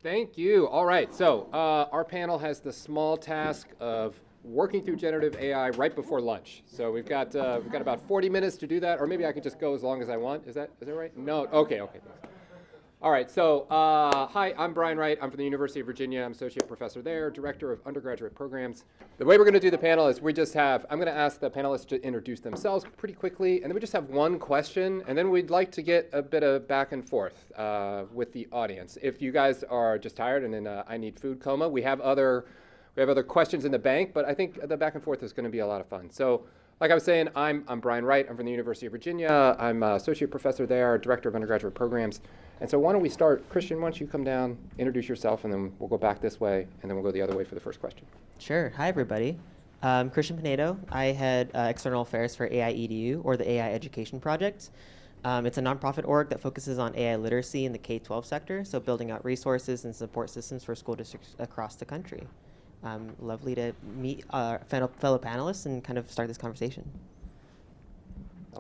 Thank you. All right, so our panel has the small task of working through generative AI right before lunch. So we've got about 40 minutes to do that, or maybe I could just go as long as I want. Is that right? No. Okay. Okay. Thanks. All right, so hi, I'm Brian Wright. I'm from the University of Virginia. I'm associate professor there, director of undergraduate programs. The way we're going to do the panel is I'm going to ask the panelists to introduce themselves pretty quickly, and then we just have one question, and then we'd like to get a bit of back and forth with the audience. If you guys are just tired and in a I need food coma, we have other questions in the bank, but I think the back and forth is going to be a lot of fun. So like I was saying, I'm Brian Wright. I'm from the University of Virginia. I'm associate professor there, director of undergraduate programs. And so why don't we start, Christian, why don't you come down, introduce yourself, and then we'll go back this way, and then we'll go the other way for the first question. Sure. Hi, everybody. I'm Christian Pinedo. I head external affairs for AI EDU, or the AI Education Project. It's a nonprofit org that focuses on AI literacy in the K-12 sector, so building out resources and support systems for school districts across the country. Lovely to meet our fellow panelists and kind of start this conversation.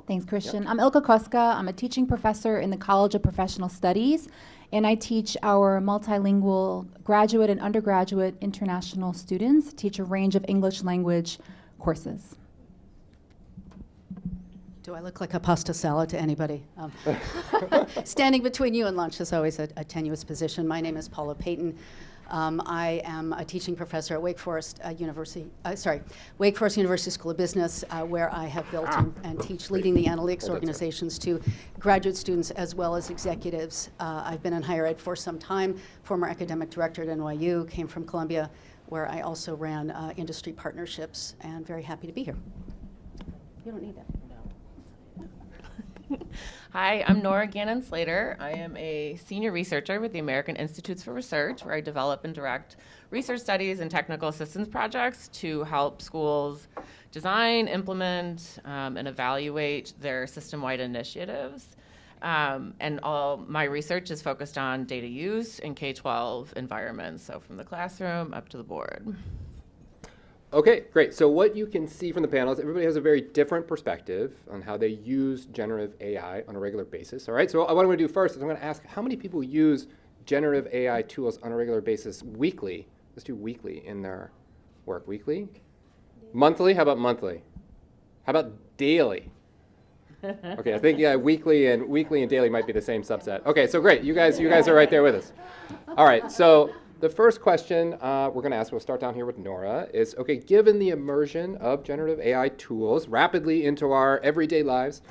Thanks, Christian. Yep. I'm Ilka Koska. I'm a teaching professor in the College of Professional Studies, and I teach our multilingual graduate and undergraduate international students, teach a range of English language courses. Do I look like a pasta salad to anybody? Standing between you and lunch is always a tenuous position. My name is Paula Payton. I am a teaching professor at Wake Forest University School of Business, where I have built and teach leading the analytics organizations to graduate students as well as executives. I've been in higher ed for some time, former academic director at NYU, came from Columbia, where I also ran industry partnerships, and very happy to be here. You don't need that. Hi, I'm Nora Gannon-Slater. I am a senior researcher with the American Institutes for Research, where I develop and direct research studies and technical assistance projects to help schools design, implement, and evaluate their system-wide initiatives. And all my research is focused on data use in K-12 environments, so from the classroom up to the board. Okay, great. So what you can see from the panel is everybody has a very different perspective on how they use generative AI on a regular basis. All right, so what I'm going to do first is I'm going to ask how many people use generative AI tools on a regular basis weekly. Let's do weekly in their work. Weekly? Monthly? How about monthly? How about daily? Okay, I think weekly and daily might be the same subset. Okay, so great. You guys are right there with us. All right, so the first question we're going to ask, we'll start down here with Nora, is, okay, given the immersion of generative AI tools rapidly into our everyday lives,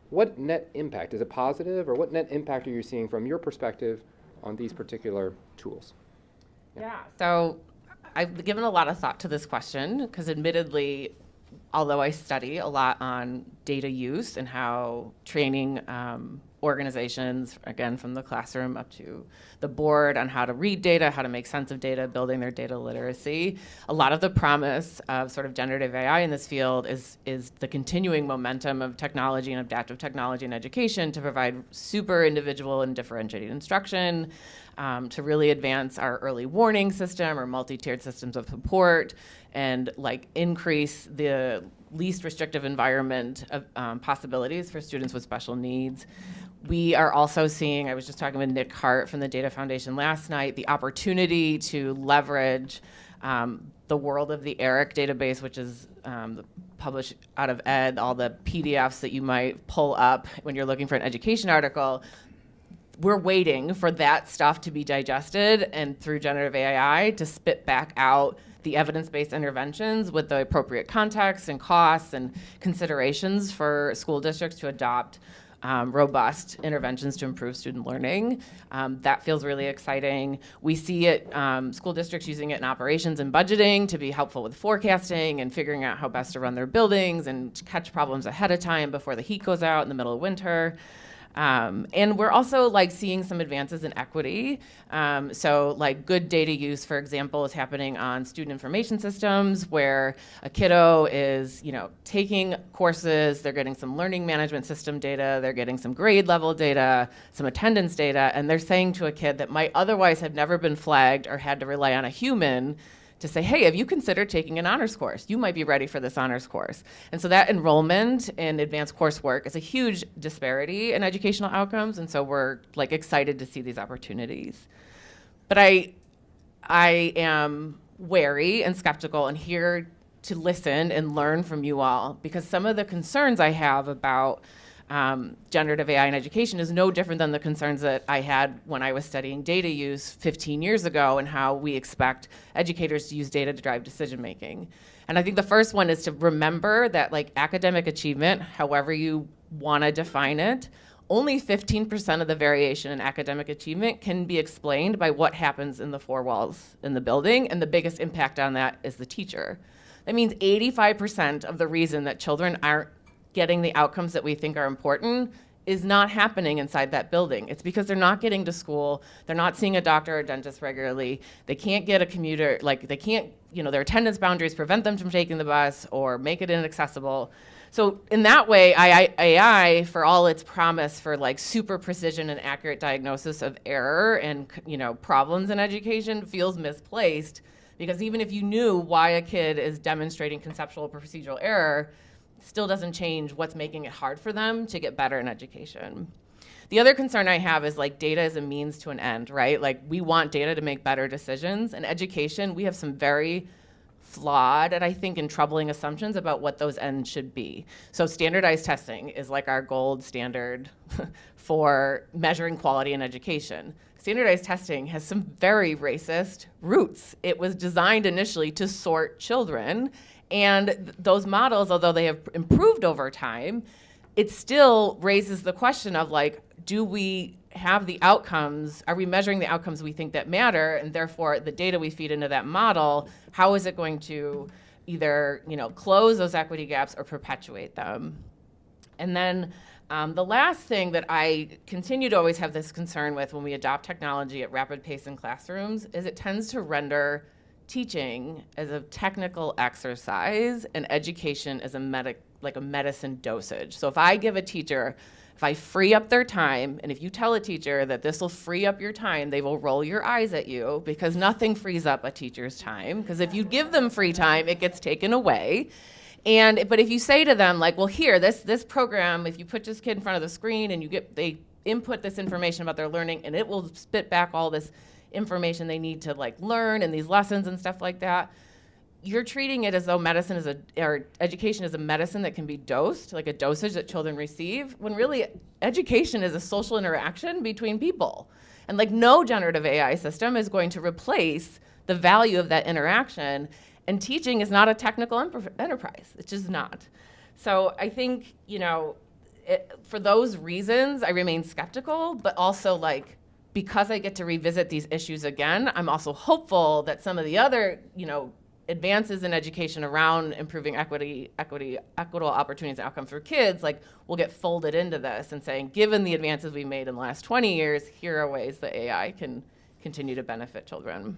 what net impact, is it positive, or what net impact are you seeing from your perspective on these particular tools? Yeah, so I've given a lot of thought to this question, because admittedly, although I study a lot on data use and how training organizations, again, from the classroom up to the board on how to read data, how to make sense of data, building their data literacy. A lot of the promise of sort of generative AI in this field is the continuing momentum of technology and adaptive technology in education to provide super individual and differentiated instruction, to really advance our early warning system or multi-tiered systems of support, and like increase the least restrictive environment of possibilities for students with special needs. We are also seeing, I was just talking with Nick Hart from the Data Foundation last night, the opportunity to leverage the world of the ERIC database, which is published out of ed, all the PDFs that you might pull up when you're looking for an education article. We're waiting for that stuff to be digested and through generative AI to spit back out the evidence-based interventions with the appropriate context and costs and considerations for school districts to adopt robust interventions to improve student learning. That feels really exciting. We see it, school districts using it in operations and budgeting to be helpful with forecasting and figuring out how best to run their buildings and catch problems ahead of time before the heat goes out in the middle of winter. And we're also like seeing some advances in equity. So like good data use, for example, is happening on student information systems where a kiddo is, taking courses, they're getting some learning management system data, they're getting some grade level data, some attendance data, and they're saying to a kid that might otherwise have never been flagged or had to rely on a human to say, hey, have you considered taking an honors course? You might be ready for this honors course. And so that enrollment in advanced coursework is a huge disparity in educational outcomes. And so we're like excited to see these opportunities. But I am wary and skeptical and here to listen and learn from you all, because some of the concerns I have about generative AI in education is no different than the concerns that I had when I was studying data use 15 years ago and how we expect educators to use data to drive decision making. And I think the first one is to remember that, like, academic achievement, however you want to define it, only 15% of the variation in academic achievement can be explained by what happens in the four walls in the building, and the biggest impact on that is the teacher. That means 85% of the reason that children aren't getting the outcomes that we think are important is not happening inside that building. It's because they're not getting to school, they're not seeing a doctor or dentist regularly, they can't get a commuter, like they can't, their attendance boundaries prevent them from taking the bus or make it inaccessible. So in that way, AI, for all its promise for like super precision and accurate diagnosis of error and problems in education, feels misplaced, because even if you knew why a kid is demonstrating conceptual or procedural error, still doesn't change what's making it hard for them to get better in education. The other concern I have is, like, data is a means to an end, right? Like, we want data to make better decisions. In education, we have some very flawed and I think in troubling assumptions about what those ends should be. So standardized testing is like our gold standard for measuring quality in education. Standardized testing has some very racist roots. It was designed initially to sort children, and those models, although they have improved over time, it still raises the question of, like, do we have the outcomes? Are we measuring the outcomes we think that matter? And therefore, the data we feed into that model, how is it going to either, close those equity gaps or perpetuate them? And then the last thing that I continue to always have this concern with when we adopt technology at rapid pace in classrooms is it tends to render teaching as a technical exercise and education as a medicine dosage. So if I give a teacher, if I free up their time, and if you tell a teacher that this will free up your time, they will roll your eyes at you, because nothing frees up a teacher's time. Because if you give them free time, it gets taken away. But if you say to them, like, well, here, this program, if you put this kid in front of the screen and they input this information about their learning, and it will spit back all this information they need to, like, learn and these lessons and stuff like that, you're treating it as though education is a medicine that can be dosed, like a dosage that children receive, when really education is a social interaction between people. And, like, no generative AI system is going to replace the value of that interaction. And teaching is not a technical enterprise. It's just not. So I think, for those reasons, I remain skeptical, but also, like, because I get to revisit these issues again, I'm also hopeful that some of the other, advances in education around improving equitable opportunities and outcomes for kids, like, will get folded into this and saying, given the advances we made in the last 20 years, here are ways that AI can continue to benefit children.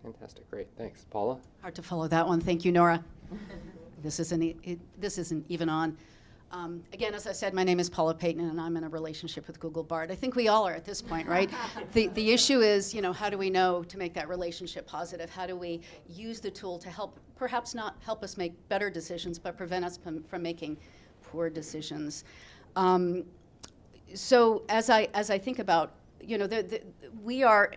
Fantastic, great, thanks. Paula? Hard to follow that one. Thank you, Nora. This isn't even on. Again, as I said, my name is Paula Payton, and I'm in a relationship with Google Bard. I think we all are at this point, right? The issue is, how do we know to make that relationship positive? How do we use the tool to perhaps not help us make better decisions, but prevent us from making poor decisions? So as I think about, we are,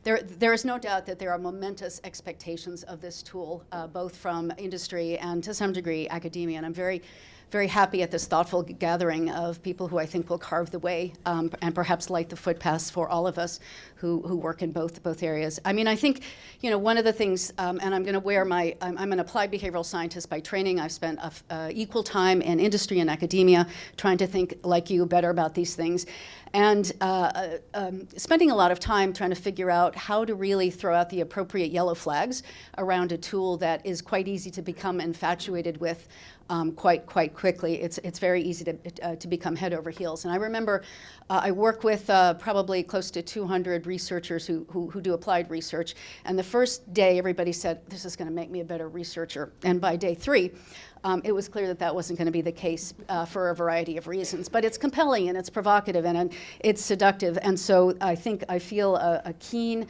there is no doubt that there are momentous expectations of this tool, both from industry and to some degree academia, and I'm very, very happy at this thoughtful gathering of people who I think will carve the way and perhaps light the footpaths for all of us who work in both areas. I mean, I think, one of the things, and I'm going to wear I'm an applied behavioral scientist by training. I've spent equal time in industry and academia trying to think like you better about these things. And spending a lot of time trying to figure out how to really throw out the appropriate yellow flags around a tool that is quite easy to become infatuated with quite quickly. It's very easy to become head over heels. And I remember I work with probably close to 200 researchers who do applied research. And the first day, everybody said, this is going to make me a better researcher. And by day 3, it was clear that wasn't going to be the case for a variety of reasons. But it's compelling, and it's provocative, and it's seductive. And so I feel a keen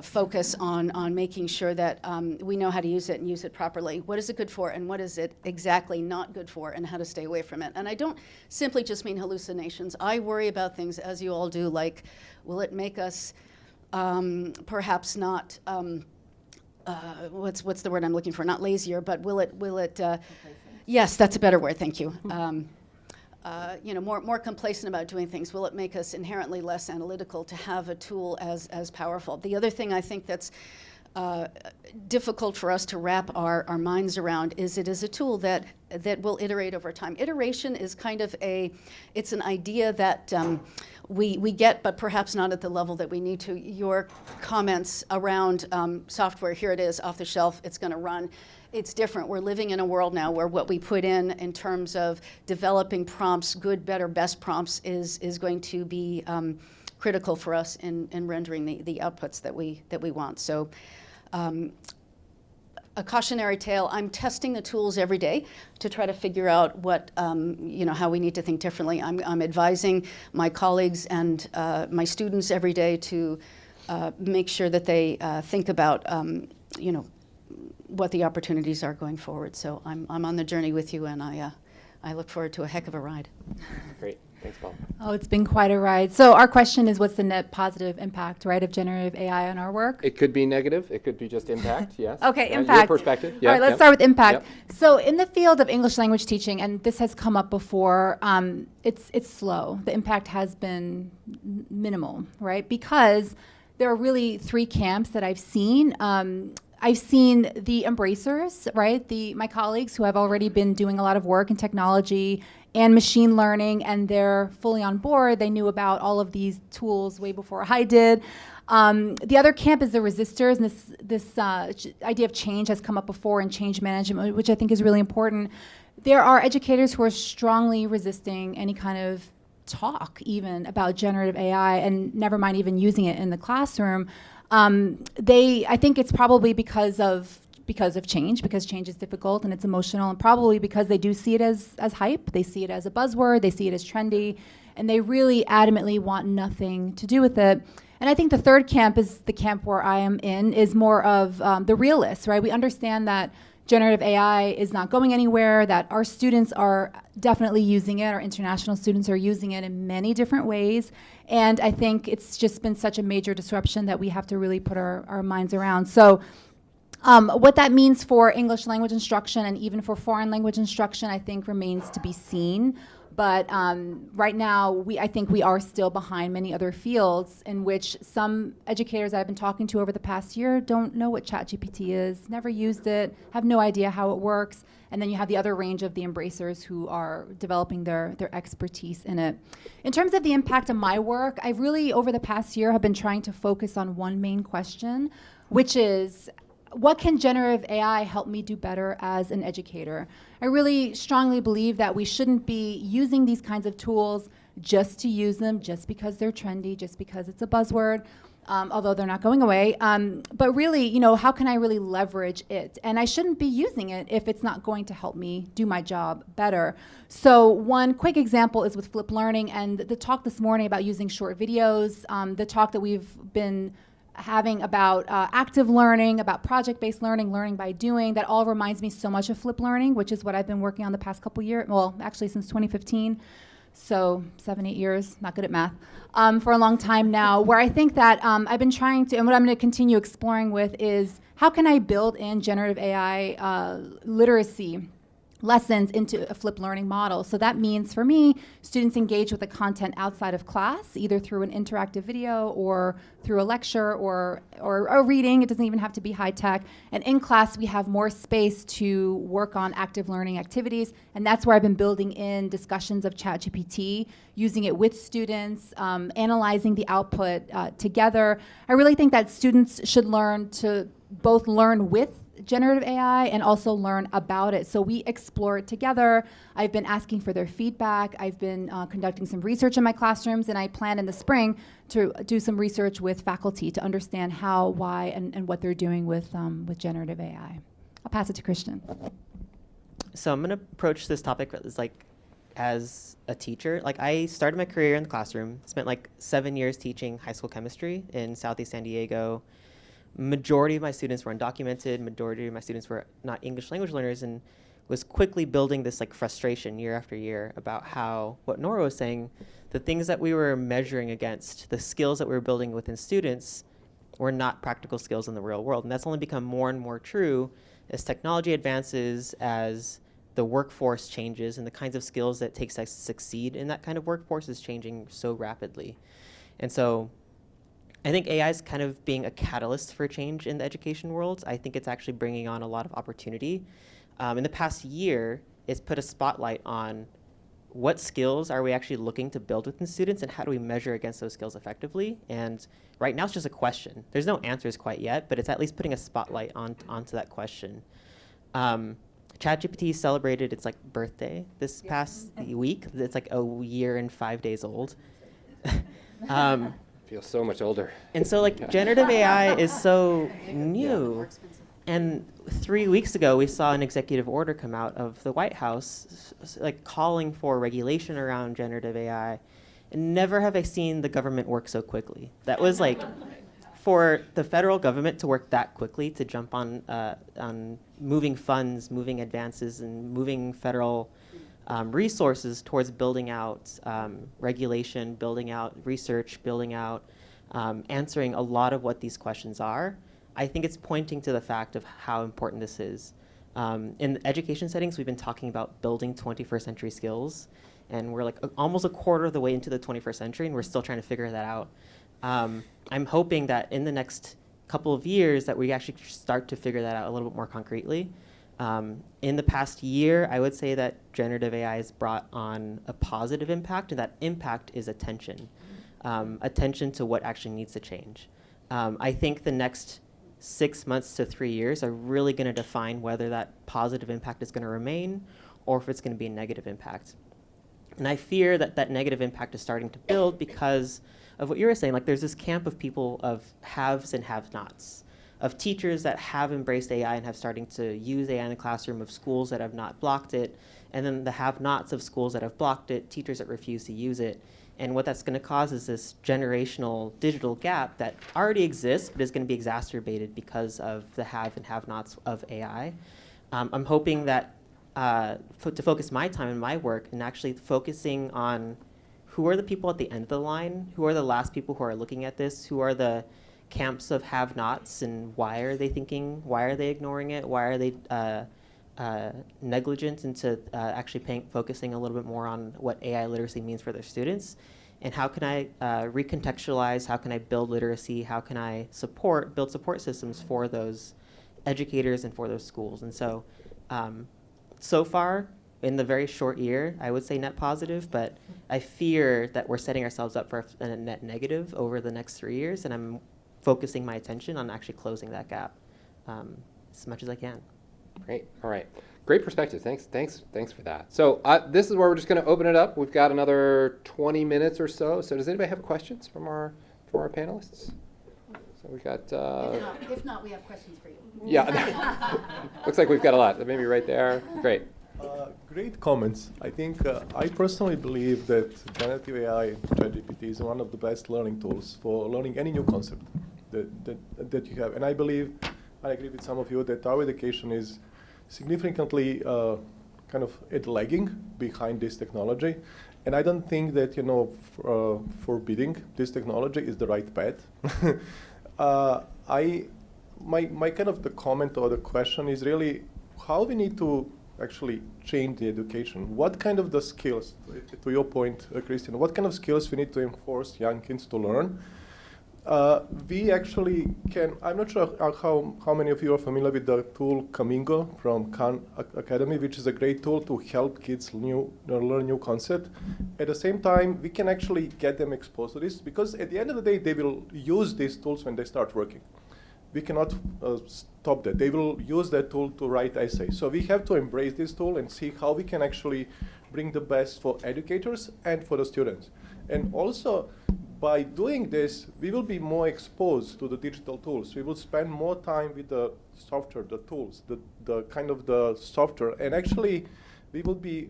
focus on making sure that we know how to use it and use it properly. What is it good for, and what is it exactly not good for, and how to stay away from it. And I don't simply just mean hallucinations. I worry about things, as you all do, like, will it make us perhaps not, what's the word I'm looking for? Not lazier, but will it, yes, that's a better word, thank you. More complacent about doing things. Will it make us inherently less analytical to have a tool as powerful? The other thing I think that's difficult for us to wrap our minds around is it is a tool that will iterate over time. Iteration is kind of it's an idea that we get, but perhaps not at the level that we need to. Your comments around software, here it is, off the shelf, it's going to run. It's different. We're living in a world now where what we put in terms of developing prompts, good, better, best prompts, is going to be critical for us in rendering the outputs that we want. So a cautionary tale, I'm testing the tools every day to try to figure out what, how we need to think differently. I'm advising my colleagues and my students every day to make sure that they think about, what the opportunities are going forward. So I'm on the journey with you, and I look forward to a heck of a ride. Great. Thanks, Paul. Oh, it's been quite a ride. So our question is, what's the net positive impact, right, of generative AI on our work? It could be negative. It could be just impact, yes. Okay, Your impact. perspective. All right, let's start with impact. Yep. So in the field of English language teaching, and this has come up before, it's slow. The impact has been minimal, right? Because there are really three camps that I've seen. I've seen the embracers, right? My colleagues who have already been doing a lot of work in technology and machine learning, and they're fully on board. They knew about all of these tools way before I did. The other camp is the resistors, and this idea of change has come up before in change management, which I think is really important. There are educators who are strongly resisting any kind of talk even about generative AI, and never mind even using it in the classroom. I think it's probably because of change, because change is difficult and it's emotional, and probably because they do see it as hype, they see it as a buzzword, they see it as trendy, and they really adamantly want nothing to do with it. And I think the third camp is the camp where I am in, is more of the realists, right? We understand that generative AI is not going anywhere, that our students are definitely using it, our international students are using it in many different ways, and I think it's just been such a major disruption that we have to really put our minds around. So what that means for English language instruction and even for foreign language instruction, I think remains to be seen. But right now, I think we are still behind many other fields in which some educators I've been talking to over the past year don't know what ChatGPT is, never used it, have no idea how it works. And then you have the other range of the embracers who are developing their expertise in it. In terms of the impact of my work, I really, over the past year, have been trying to focus on one main question, which is, what can generative AI help me do better as an educator? I really strongly believe that we shouldn't be using these kinds of tools just to use them, just because they're trendy, just because it's a buzzword, although they're not going away. But really, how can I really leverage it? And I shouldn't be using it if it's not going to help me do my job better. So one quick example is with Flip Learning, and the talk this morning about using short videos, the talk that we've been having about active learning, about project-based learning, learning by doing, that all reminds me so much of Flip Learning, which is what I've been working on the past couple years, well, actually since 2015, so 7-8 years, not good at math, for a long time now, where I think that I've been trying to, and what I'm going to continue exploring with is, how can I build in generative AI literacy lessons into a flipped learning model? So that means, for me, students engage with the content outside of class, either through an interactive video or through a lecture or a reading. It doesn't even have to be high tech. And in class, we have more space to work on active learning activities. And that's where I've been building in discussions of ChatGPT, using it with students, analyzing the output together. I really think that students should learn to both learn with generative AI and also learn about it. So we explore it together. I've been asking for their feedback. I've been conducting some research in my classrooms, and I plan in the spring to do some research with faculty to understand how, why, and what they're doing with generative AI. I'll pass it to Christian. So I'm going to approach this topic as a teacher. I started my career in the classroom, spent 7 years teaching high school chemistry in Southeast San Diego. Majority of my students were undocumented, majority of my students were not English language learners, and was quickly building this frustration year after year about how, what Nora was saying, the things that we were measuring against, the skills that we were building within students were not practical skills in the real world. And that's only become more and more true as technology advances, as the workforce changes, and the kinds of skills that it takes to succeed in that kind of workforce is changing so rapidly. And so I think AI is kind of being a catalyst for change in the education world. I think it's actually bringing on a lot of opportunity. In the past year, it's put a spotlight on what skills are we actually looking to build within students, and how do we measure against those skills effectively? And right now it's just a question. There's no answers quite yet, but it's at least putting a spotlight onto that question. ChatGPT celebrated its birthday this past week. It's a year and 5 days old. Feels so much older. And so generative AI is so new. And 3 weeks ago, we saw an executive order come out of the White House, calling for regulation around generative AI. And never have I seen the government work so quickly. That was for the federal government to work that quickly, to jump on moving funds, moving advances, and moving federal resources towards building out regulation, building out research, building out answering a lot of what these questions are. I think it's pointing to the fact of how important this is. In the education settings, we've been talking about building 21st century skills, and we're almost a quarter of the way into the 21st century, and we're still trying to figure that out. I'm hoping that in the next couple of years that we actually start to figure that out a little bit more concretely. In the past year, I would say that generative AI has brought on a positive impact, and that impact is attention. Attention to what actually needs to change. I think the next 6 months to 3 years are really going to define whether that positive impact is going to remain or if it's going to be a negative impact. And I fear that that negative impact is starting to build because of what you were saying. There's this camp of people of haves and have-nots, of teachers that have embraced AI and have starting to use AI in the classroom, of schools that have not blocked it, and then the have-nots of schools that have blocked it, teachers that refuse to use it. And what that's going to cause is this generational digital gap that already exists, but is going to be exacerbated because of the have and have-nots of AI. I'm hoping that to focus my time and my work and actually focusing on who are the people at the end of the line, who are the last people who are looking at this, who are the camps of have-nots, and why are they thinking, why are they ignoring it, why are they negligent into actually focusing a little bit more on what AI literacy means for their students, and how can I recontextualize, how can I build literacy, how can I build support systems for those educators and for those schools. And so, so far, in the very short year, I would say net positive, but I fear that we're setting ourselves up for a net negative over the next 3 years, and I'm focusing my attention on actually closing that gap as much as I can. Great. All right. Great perspective. Thanks for that. So this is where we're just going to open it up. We've got another 20 minutes or so. So does anybody have questions from our panelists? So we got. If not, we have questions for you. Yeah. Looks like we've got a lot. Maybe right there. Great. Great comments. I think I personally believe that generative AI, ChatGPT, is one of the best learning tools for learning any new concept that you have. And I believe, I agree with some of you, that our education is significantly kind of lagging behind this technology. And I don't think that, forbidding this technology is the right path. My kind of the comment or the question is really how we need to actually change the education. What kind of the skills, to your point, Christian, what kind of skills we need to enforce young kids to learn? We actually can, I'm not sure how many of you are familiar with the tool Camingo from Khan Academy, which is a great tool to help kids learn new concept. At the same time, we can actually get them exposed to this, because at the end of the day, they will use these tools when they start working. We cannot stop that. They will use that tool to write essays. So we have to embrace this tool and see how we can actually bring the best for educators and for the students. And also, by doing this, we will be more exposed to the digital tools. We will spend more time with the software, the tools, the kind of the software. And actually, we will be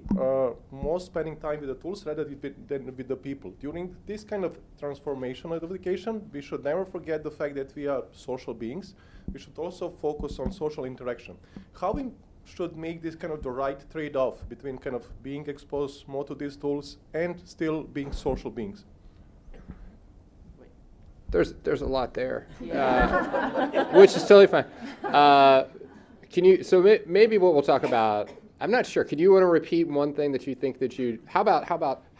more spending time with the tools rather than with the people. During this kind of transformational education, we should never forget the fact that we are social beings. We should also focus on social interaction. How we should make this kind of the right trade-off between kind of being exposed more to these tools and still being social beings. there's a lot there, which is totally fine. Can you? So maybe what we'll talk about. I'm not sure. Could you want to repeat one thing that you think that you? How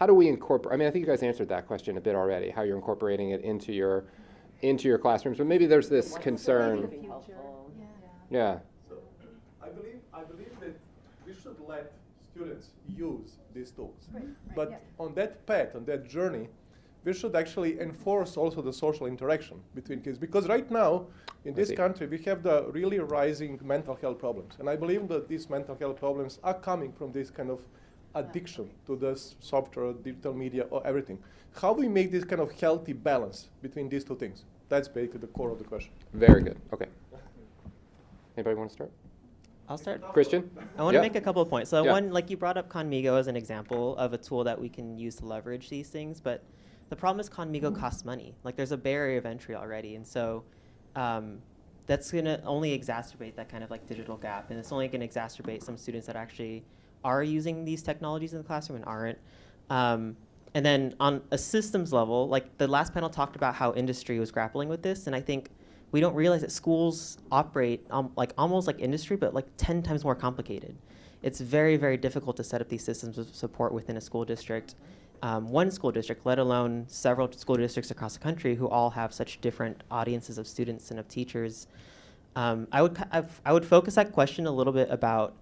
do we incorporate? I mean, I think you guys answered that question a bit already. How you're incorporating it into your classrooms, but maybe there's this concern. Yeah. So I believe that we should let students use these tools. But on that path, on that journey, we should actually enforce also the social interaction between kids. Because right now, in this country, we have the really rising mental health problems. And I believe that these mental health problems are coming from this kind of addiction to this software, digital media, or everything. How we make this kind of healthy balance between these two things? That's basically the core of the question. Very good. Okay. Anybody want to start? I'll start. Christian? I want to Yeah. make a couple of points. So Yeah. one, like you brought up Conmigo as an example of a tool that we can use to leverage these things, but the problem is Conmigo costs money. Like there's a barrier of entry already, and so that's going to only exacerbate that kind of like digital gap, and it's only going to exacerbate some students that actually are using these technologies in the classroom and aren't. And then on a systems level, like the last panel talked about how industry was grappling with this, and I think we don't realize that schools operate like almost like industry, but like 10 times more complicated. It's very, very difficult to set up these systems of support within a school district. One school district, let alone several school districts across the country who all have such different audiences of students and of teachers. I would focus that question a little bit about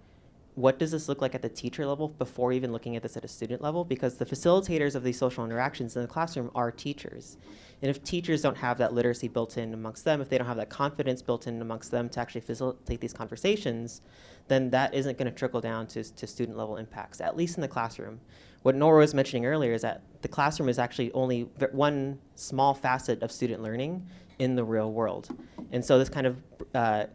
what does this look like at the teacher level before even looking at this at a student level, because the facilitators of these social interactions in the classroom are teachers. And if teachers don't have that literacy built in amongst them, if they don't have that confidence built in amongst them to actually facilitate these conversations, then that isn't going to trickle down to student level impacts, at least in the classroom. What Nora was mentioning earlier is that the classroom is actually only one small facet of student learning in the real world. And so this kind of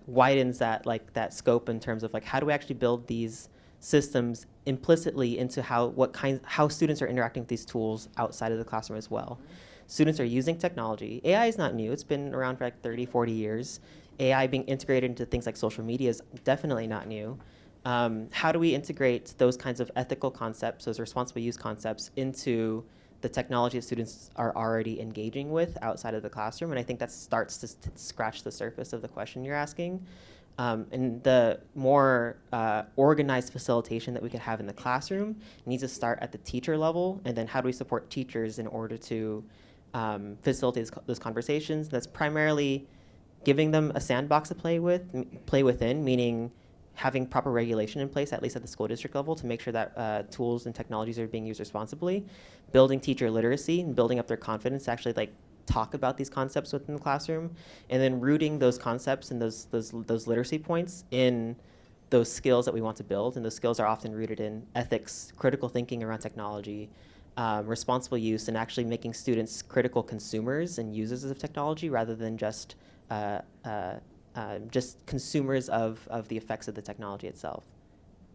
widens that scope in terms of like how do we actually build these systems implicitly into how students are interacting with these tools outside of the classroom as well. Students are using technology. AI is not new. It's been around for like 30, 40 years. AI being integrated into things like social media is definitely not new. How do we integrate those kinds of ethical concepts, those responsible use concepts, into the technology that students are already engaging with outside of the classroom? And I think that starts to scratch the surface of the question you're asking. And the more organized facilitation that we could have in the classroom needs to start at the teacher level, and then how do we support teachers in order to facilitate those conversations? That's primarily giving them a sandbox to play within, meaning having proper regulation in place, at least at the school district level, to make sure that tools and technologies are being used responsibly, building teacher literacy and building up their confidence to actually like talk about these concepts within the classroom, and then rooting those concepts and those literacy points in those skills that we want to build. And those skills are often rooted in ethics, critical thinking around technology, responsible use, and actually making students critical consumers and users of technology rather than just consumers of the effects of the technology itself.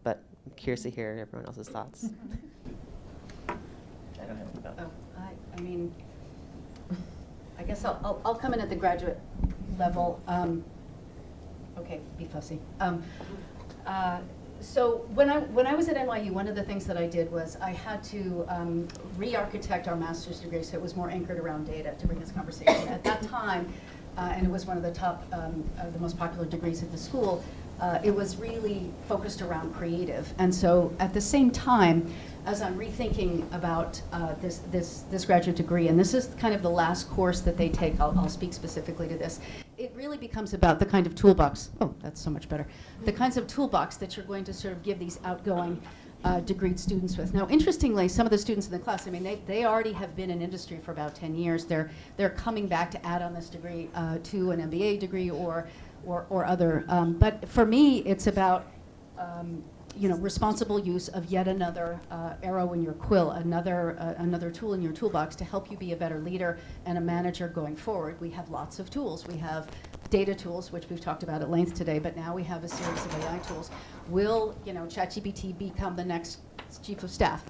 But I'm curious to hear everyone else's thoughts. I mean, I guess I'll come in at the graduate level. Okay, be fussy. So when I was at NYU, one of the things that I did was I had to re-architect our master's degree so it was more anchored around data to bring this conversation. At that time, and it was one of the top, the most popular degrees at the school, it was really focused around creative. And so at the same time, as I'm rethinking about this graduate degree, and this is kind of the last course that they take, I'll speak specifically to this, it really becomes about the kind of toolbox, oh, that's so much better, the kinds of toolbox that you're going to sort of give these outgoing degreed students with. Now, interestingly, some of the students in the class, I mean, they already have been in industry for about 10 years. They're coming back to add on this degree to an MBA degree or other. But for me, it's about responsible use of yet another arrow in your quill, another tool in your toolbox to help you be a better leader and a manager going forward. We have lots of tools. We have data tools, which we've talked about at length today, but now we have a series of AI tools. Will ChatGPT become the next chief of staff?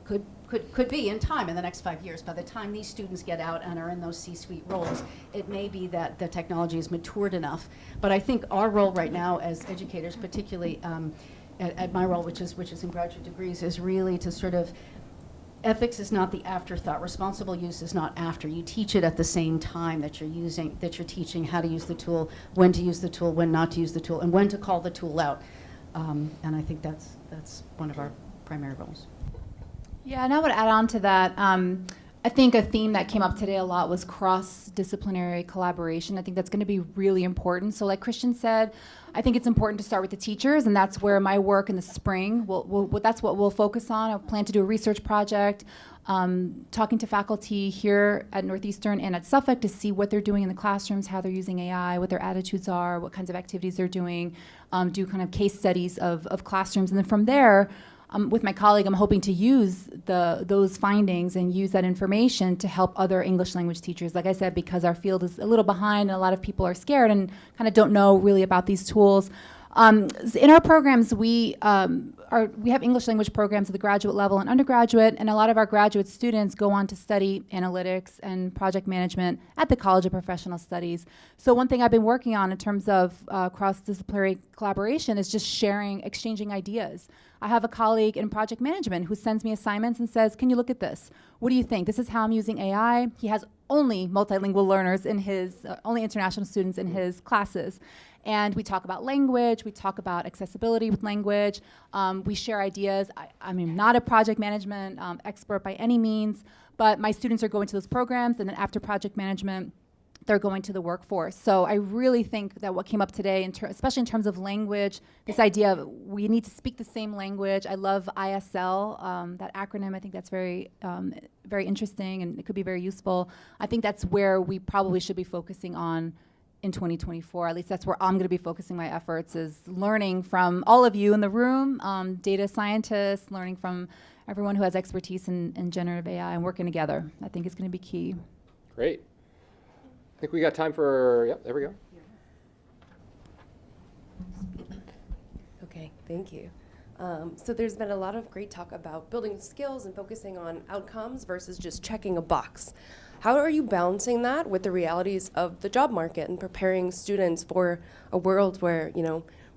Could be in time in the next 5 years. By the time these students get out and are in those C-suite roles, it may be that the technology is matured enough. But I think our role right now as educators, particularly at my role, which is in graduate degrees, is really to sort of ethics is not the afterthought. Responsible use is not after. You teach it at the same time that you're teaching how to use the tool, when to use the tool, when not to use the tool, and when to call the tool out. And I think that's one of our primary roles. Yeah, and I would add on to that. I think a theme that came up today a lot was cross-disciplinary collaboration. I think that's going to be really important. So like Christian said, I think it's important to start with the teachers, and that's where my work in the spring, that's what we'll focus on. I plan to do a research project, talking to faculty here at Northeastern and at Suffolk to see what they're doing in the classrooms, how they're using AI, what their attitudes are, what kinds of activities they're doing, do kind of case studies of classrooms. And then from there, with my colleague, I'm hoping to use those findings and use that information to help other English language teachers. Like I said, because our field is a little behind and a lot of people are scared and kind of don't know really about these tools. In our programs, we have English language programs at the graduate level and undergraduate, and a lot of our graduate students go on to study analytics and project management at the College of Professional Studies. So one thing I've been working on in terms of cross-disciplinary collaboration is just exchanging ideas. I have a colleague in project management who sends me assignments and says, can you look at this? What do you think? This is how I'm using AI. He has only multilingual learners in his, only international students in his classes. And we talk about language, we talk about accessibility with language, we share ideas. I'm not a project management expert by any means, but my students are going to those programs, and then after project management, they're going to the workforce. So I really think that what came up today, especially in terms of language, this idea of we need to speak the same language. I love ISL, that acronym. I think that's very interesting, and it could be very useful. I think that's where we probably should be focusing on in 2024. At least that's where I'm going to be focusing my efforts, is learning from all of you in the room, data scientists, learning from everyone who has expertise in generative AI, and working together. I think it's going to be key. Great. I think we got time for, yep, there we go. Okay, thank you. So there's been a lot of great talk about building skills and focusing on outcomes versus just checking a box. How are you balancing that with the realities of the job market and preparing students for a world where,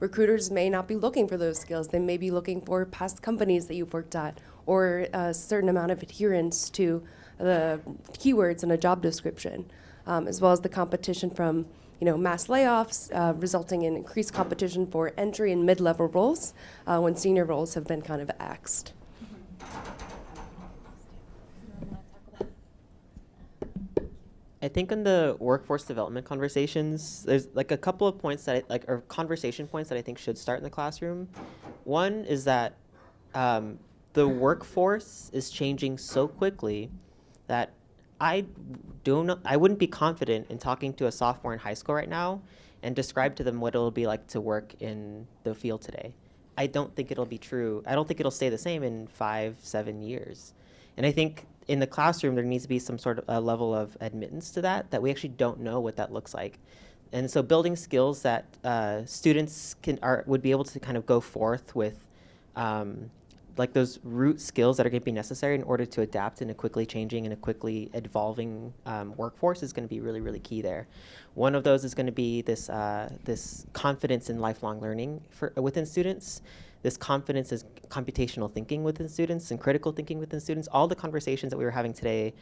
recruiters may not be looking for those skills? They may be looking for past companies that you've worked at, or a certain amount of adherence to the keywords in a job description, as well as the competition from mass layoffs, resulting in increased competition for entry and mid-level roles when senior roles have been kind of axed. I think in the workforce development conversations, there's like a couple of points that or conversation points that I think should start in the classroom. One is that the workforce is changing so quickly that I wouldn't be confident in talking to a sophomore in high school right now and describe to them what it'll be like to work in the field today. I don't think it'll be true. I don't think it'll stay the same in 5-7 years. And I think in the classroom, there needs to be some sort of a level of admittance to that we actually don't know what that looks like. And so building skills that students would be able to kind of go forth with like those root skills that are going to be necessary in order to adapt in a quickly changing and a quickly evolving workforce is going to be really, really key there. One of those is going to be this confidence in lifelong learning within students. This confidence is computational thinking within students and critical thinking within students. All the conversations that we were having today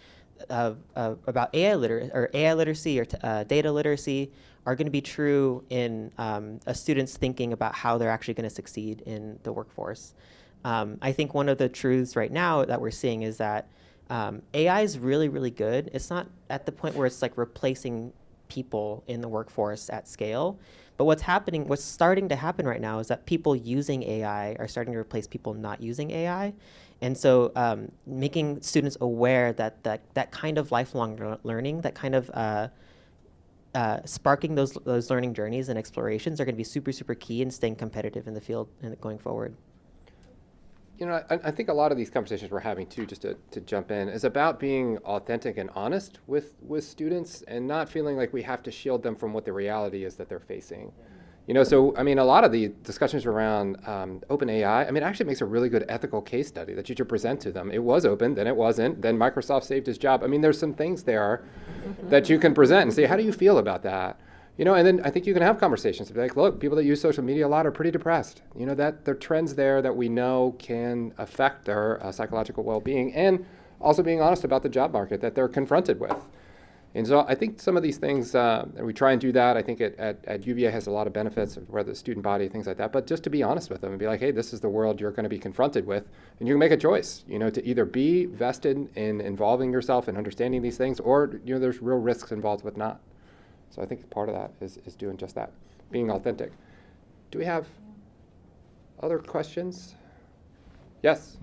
about AI literacy or data literacy are going to be true in a student's thinking about how they're actually going to succeed in the workforce. I think one of the truths right now that we're seeing is that AI is really, really good. It's not at the point where it's like replacing people in the workforce at scale. But what's starting to happen right now is that people using AI are starting to replace people not using AI. And so making students aware that kind of lifelong learning, that kind of sparking those learning journeys and explorations are going to be super, super key in staying competitive in the field and going forward. I think a lot of these conversations we're having too, just to jump in, is about being authentic and honest with students and not feeling like we have to shield them from what the reality is that they're facing. So a lot of the discussions around open AI, it actually makes a really good ethical case study that you should present to them. It was open, then it wasn't, then Microsoft saved his job. There's some things there that you can present and say, how do you feel about that? You know, and then I think you can have conversations to be like, look, people that use social media a lot are pretty depressed. You know, that there are trends there that we know can affect their psychological well-being, and also being honest about the job market that they're confronted with. And so I think some of these things, and we try and do that. I think at UVA has a lot of benefits, of whether the student body, things like that, but just to be honest with them and be like, hey, this is the world you're going to be confronted with, and you can make a choice, you know, to either be vested in involving yourself and understanding these things, or, you know, there's real risks involved with not. So I think part of that is doing just that, being authentic. Do we have other questions? Yes.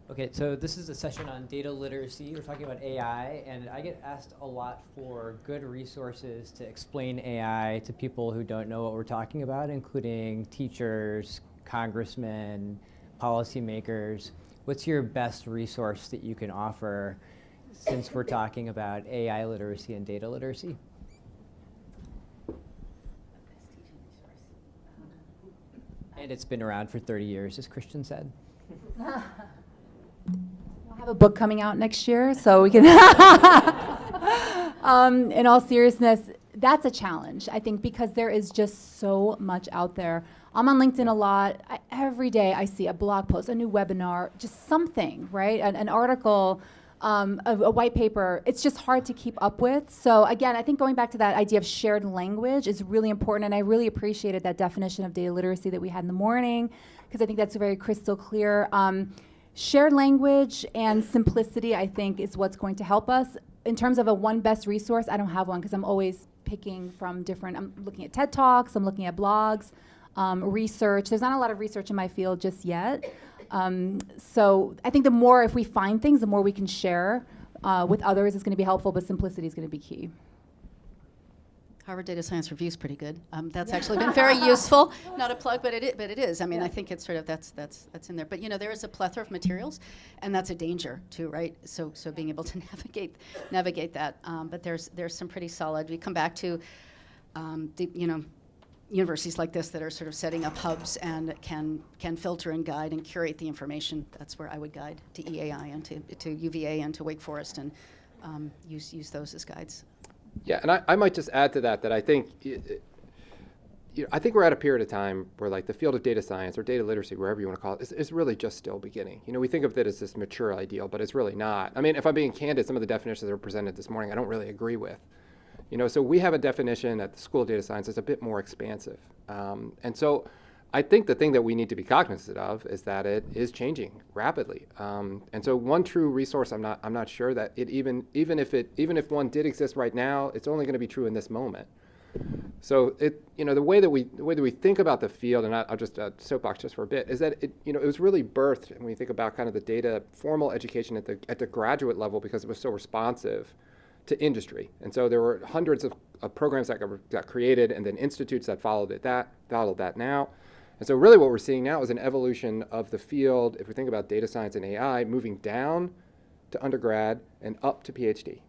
Okay, so this is a session on data literacy. We're talking about AI, and I get asked a lot for good resources to explain AI to people who don't know what we're talking about, including teachers, congressmen, policymakers. What's your best resource that you can offer since we're talking about AI literacy and data literacy? And it's been around for 30 years, as Christian said. I'll have a book coming out next year, so we can. In all seriousness, that's a challenge, I think, because there is just so much out there. I'm on LinkedIn a lot. Every day I see a blog post, a new webinar, just something, right? An article, a white paper. It's just hard to keep up with. So again, I think going back to that idea of shared language is really important, and I really appreciated that definition of data literacy that we had in the morning, because I think that's very crystal clear. Shared language and simplicity, I think, is what's going to help us. In terms of a one best resource, I don't have one, because I'm always picking from different, I'm looking at TED Talks, I'm looking at blogs, research. There's not a lot of research in my field just yet. So I think the more, if we find things, the more we can share with others is going to be helpful, but simplicity is going to be key. Harvard Data Science Review is pretty good. That's actually been very useful. Not a plug, but it is. I mean, I think it's sort of that's in there. But you know, there is a plethora of materials, and that's a danger too, right? So being able to navigate that. But there's some pretty solid. We come back to universities like this that are sort of setting up hubs and can filter and guide and curate the information. That's where I would guide to EAI and to UVA and to Wake Forest, and use those as guides. Yeah, and I might just add to that I think I think we're at a period of time where, like, the field of data science or data literacy, wherever you want to call it, is really just still beginning. You know, we think of it as this mature ideal, but it's really not. I mean, if I'm being candid, some of the definitions that were presented this morning, I don't really agree with. You know, so we have a definition at the School of Data Science that's a bit more expansive. And so I think the thing that we need to be cognizant of is that it is changing rapidly. And so one true resource, I'm not sure that it even if one did exist right now, it's only going to be true in this moment. So the way that we think about the field, and I'll just soapbox just for a bit, is that it was really birthed when we think about kind of the data formal education at the graduate level, because it was so responsive to industry. And so there were hundreds of programs that got created, and then institutes that followed that now. And so really what we're seeing now is an evolution of the field, if we think about data science and AI, moving down to undergrad and up to PhD,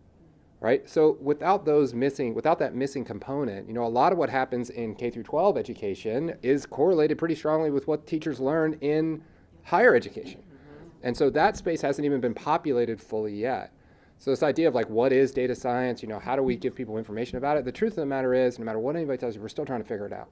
right? So without that missing component, a lot of what happens in K through 12 education is correlated pretty strongly with what teachers learn in higher education. And so that space hasn't even been populated fully yet. So this idea of, like, what is data science, how do we give people information about it? The truth of the matter is, no matter what anybody tells you, we're still trying to figure it out.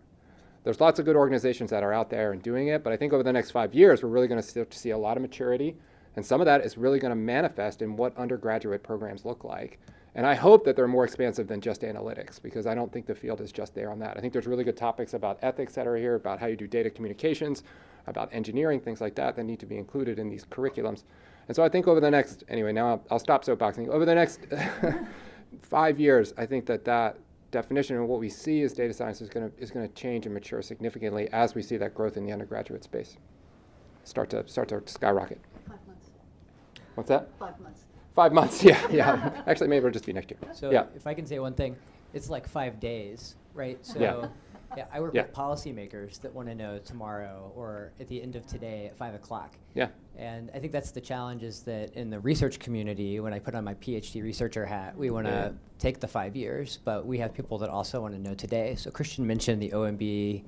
There's lots of good organizations that are out there and doing it, but I think over the next 5 years, we're really going to start to see a lot of maturity, and some of that is really going to manifest in what undergraduate programs look like. And I hope that they're more expansive than just analytics, because I don't think the field is just there on that. I think there's really good topics about ethics that are here, about how you do data communications, about engineering, things like that need to be included in these curriculums. And so I think over the next, anyway, now I'll stop soapboxing. Over the next 5 years, I think that definition and what we see as data science is going to change and mature significantly as we see that growth in the undergraduate space start to skyrocket. 5 months. What's that? 5 months. 5 months, yeah. Actually, maybe it'll just be next year. So yeah. If I can say one thing, it's like 5 days, right? So Yeah. I work Yeah. with policymakers that want to know tomorrow or at the end of today at 5 o'clock. Yeah. And I think that's the challenge, is that in the research community, when I put on my PhD researcher hat, we want to take the 5 years, but we have people that also want to know today. So Christian mentioned the OMB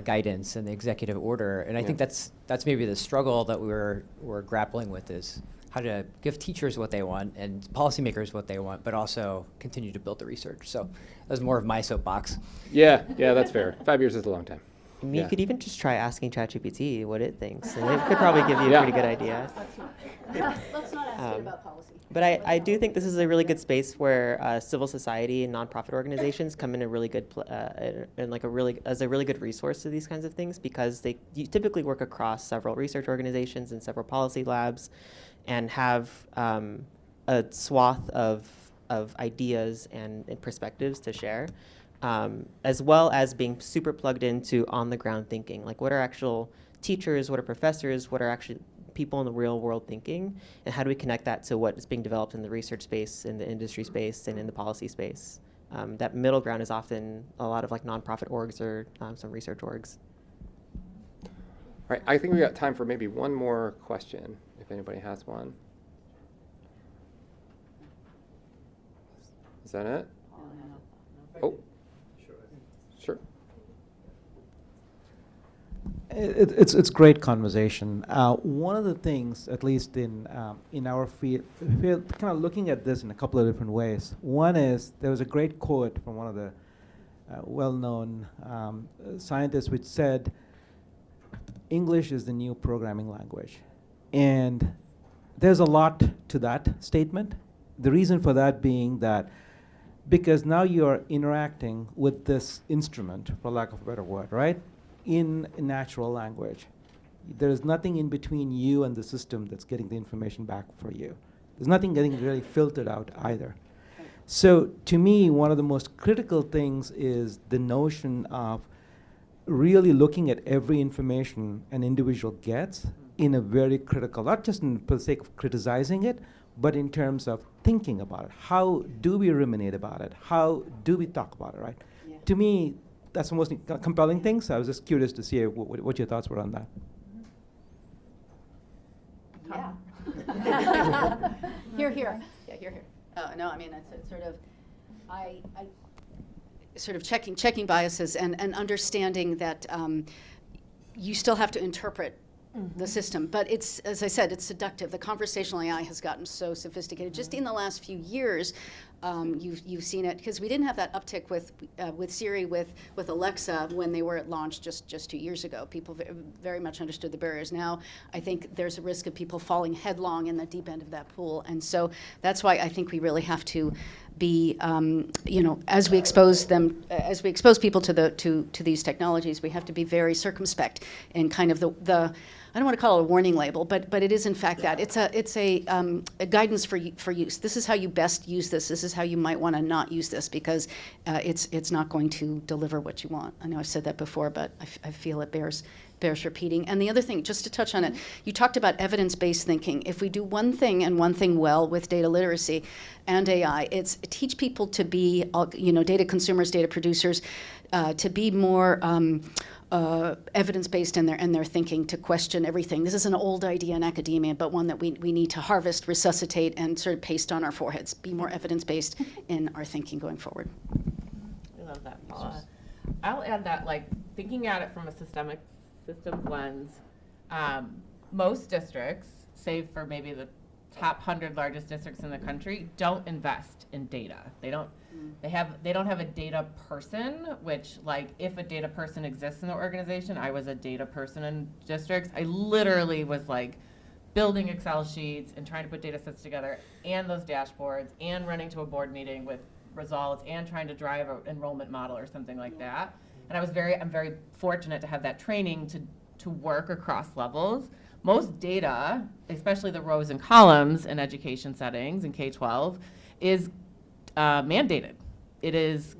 guidance and the executive order, and I think that's maybe the struggle that we're grappling with, is how to give teachers what they want and policymakers what they want, but also continue to build the research. So that was more of my soapbox. Yeah, that's fair. 5 years is a long time. I mean, Yeah. you could even just try asking ChatGPT what it thinks, and it could probably give you a Yeah. pretty good idea. Let's not ask it about policy. But I do think this is a really good space where civil society and nonprofit organizations come in a really good and like as a really good resource to these kinds of things, because you typically work across several research organizations and several policy labs, and have a swath of ideas and perspectives to share, as well as being super plugged into on the ground thinking. Like, what are actual teachers? What are professors? What are actually people in the real world thinking, and how do we connect that to what is being developed in the research space, in the industry space, and in the policy space? That middle ground is often a lot of like nonprofit orgs or some research orgs. All right, I think we got time for maybe one more question, if anybody has one. Is that it? Oh, sure. It's great conversation. One of the things, at least in our field, we're kind of looking at this in a couple of different ways. One is, there was a great quote from one of the well-known scientists, which said, "English is the new programming language," and there's a lot to that statement. The reason for that being that because now you're interacting with this instrument, for lack of a better word, right? In natural language. There's nothing in between you and the system that's getting the information back for you. There's nothing getting really filtered out either. So to me, one of the most critical things is the notion of really looking at every information an individual gets in a very critical, not just for the sake of criticizing it, but in terms of thinking about it. How do we ruminate about it? How do we talk about it, right? Yeah. To me, that's the most compelling thing, so I was just curious to see what your thoughts were on that. Yeah. Here. Yeah, here. No, I mean, it's sort of, I sort of checking biases and understanding that you still have to interpret the system. But it's, as I said, it's seductive. The conversational AI has gotten so sophisticated. Just in the last few years, you've seen it, because we didn't have that uptick with Siri, with Alexa when they were at launch just 2 years ago. People very much understood the barriers. Now, I think there's a risk of people falling headlong in the deep end of that pool, and so that's why I think we really have to be, as we expose people to these technologies, we have to be very circumspect in kind of the I don't want to call it a warning label, but it is in fact that. It's a guidance for use. This is how you best use this. This is how you might want to not use this, because it's not going to deliver what you want. I know I've said that before, but I feel it bears repeating. And the other thing, just to touch on it, you talked about evidence-based thinking. If we do one thing and one thing well with data literacy and AI, it's teach people to be, data consumers, data producers, to be more evidence-based in their thinking, to question everything. This is an old idea in academia, but one that we need to harvest, resuscitate, and sort of paste on our foreheads. Be more evidence-based in our thinking going forward. I love that, Paula. I'll add that, like, thinking at it from a systems lens, most districts, save for maybe the top 100 largest districts in the country, don't invest in data. They don't have a data person, which, like, if a data person exists in the organization, I was a data person in districts. I literally was like building Excel sheets and trying to put data sets together and those dashboards and running to a board meeting with results and trying to drive an enrollment model or something like that. And I'm very fortunate to have that training to work across levels. Most data, especially the rows and columns in education settings in K-12, is mandated. It is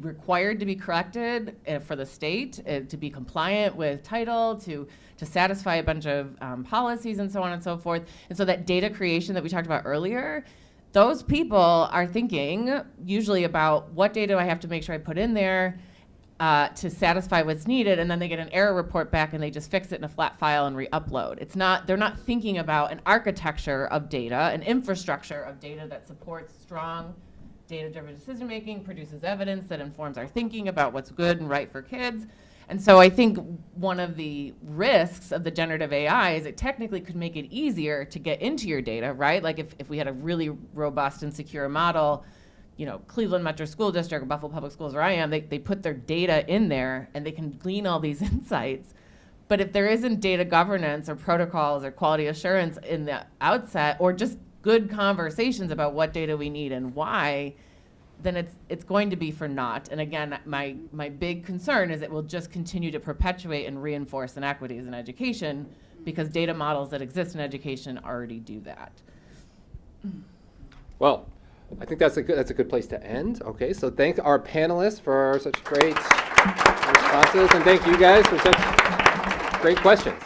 required to be corrected for the state, to be compliant with title, to satisfy a bunch of policies and so on and so forth. And so that data creation that we talked about earlier, those people are thinking usually about what data do I have to make sure I put in there to satisfy what's needed, and then they get an error report back and they just fix it in a flat file and re-upload. They're not thinking about an architecture of data, an infrastructure of data that supports strong data-driven decision-making, produces evidence that informs our thinking about what's good and right for kids. And so I think one of the risks of the generative AI is it technically could make it easier to get into your data, right? Like if we had a really robust and secure model, you know, Cleveland Metro School District or Buffalo Public Schools where I am, they put their data in there and they can glean all these insights. But if there isn't data governance or protocols or quality assurance in the outset, or just good conversations about what data we need and why, then it's going to be for naught. And again, my big concern is it will just continue to perpetuate and reinforce inequities in education because data models that exist in education already do that. Well, I think that's a good place to end. Okay, so thank our panelists for such great responses, and thank you guys for such great questions.